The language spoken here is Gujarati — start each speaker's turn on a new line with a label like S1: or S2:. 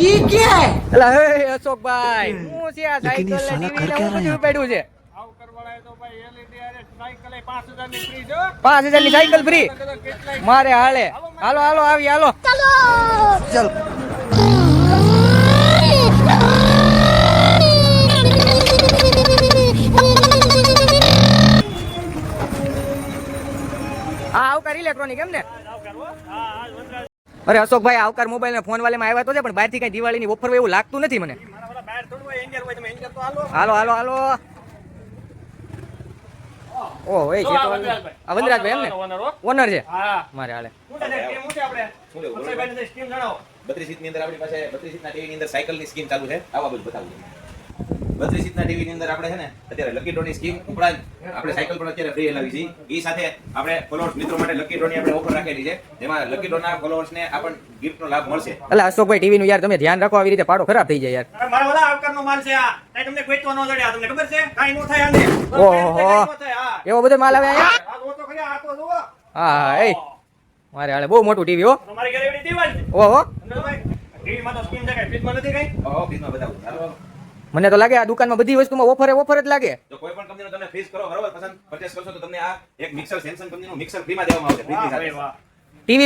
S1: ये क्या है?
S2: અલા હે અશોકભાઈ હું છે આ સાયકલ ને ટીવી ને બધું પડ્યું છે.
S3: આવ કરવાળાએ તો ભાઈ એલઈડી આરે સાયકલ 5000 ની ફ્રી છે
S2: 5000 ની સાયકલ ફ્રી મારે હાલે. હાલો હાલો આવી હાલો ચાલો. હા આવકાર ઇલેક્ટ્રોનિક એમ ને? અરે અશોકભાઈ આવકાર મોબાઈલ ને ફોન વાલે માં આવ્યા તો છે પણ બહારથી કઈ દિવાળીની ઓફર હોય એવું લાગતું નથી મને.
S3: બહાર થોડું હોય એન્જર હોય તમે એન્જર તો હાલો
S2: હાલો હાલો હાલો. ઓહ એ છે તો આ વનરાજભાઈ એમ ને? ઓનર છે
S3: હા
S2: મારે હાલે.
S3: શું છે સ્કીમ શું છે આપણે અક્ષયભાઈ ને સ્કીમ જણાવો
S4: 32 સીટ ની અંદર આપણી પાસે 32 સીટના ટીવી ની અંદર સાયકલ ની સ્કીમ ચાલુ છે. આવા બધું બતાવું 32 સીટના ટીવી ની અંદર આપણે છે ને અત્યારે લકી ડ્રો ની સ્કીમ ઉપરાંત આપણે સાયકલ પણ અત્યારે ફ્રી લાવી છે. એ સાથે આપણે ફોલોઅર્સ મિત્રો માટે લકી ડ્રો ની આપણે ઓફર રાખેલી છે જેમાં લકી ડ્રો ના ફોલોઅર્સ ને આપણને ગિફ્ટ નો લાભ મળશે.
S2: એટલે અશોકભાઈ ટીવી નું યાર તમે ધ્યાન રાખો આવી રીતે પાડો ખરાબ થઈ જાય યાર.
S3: અરે મારા વાલા આવકારનો માલ છે આ કાઈ તમને વેચવા ન જડે આ તમને ખબર છે કાઈ નો થાય આને
S2: ઓહો એવો બધો માલ આવે અહીંયા.
S3: આ જો તો ખરી આ તો જુઓ
S2: હા એ મારે હાલે બહુ મોટું ટીવી હો.
S3: તમારી ઘરે એવી દીવાલ છે
S2: ઓહો
S3: અંદર ભાઈ ટીવી માં તો સ્કીમ છે કાઈ ફ્રીજમાં નથી કાઈ
S4: ઓફિસમાં બતાવું. ચાલો
S2: મને તો લાગે આ દુકાનમાં બધી વસ્તુમાં ઓફર જ લાગે.
S4: જો કોઈ પણ કંપનીનો તમે ફ્રીજ કરો બરોબર પસંદ પરચેસ કરશો તો તમને આ એક મિક્સર સેમસંગ કંપનીનું મિક્સર ફ્રીમાં દેવામાં આવશે ફ્રીજની સાથે.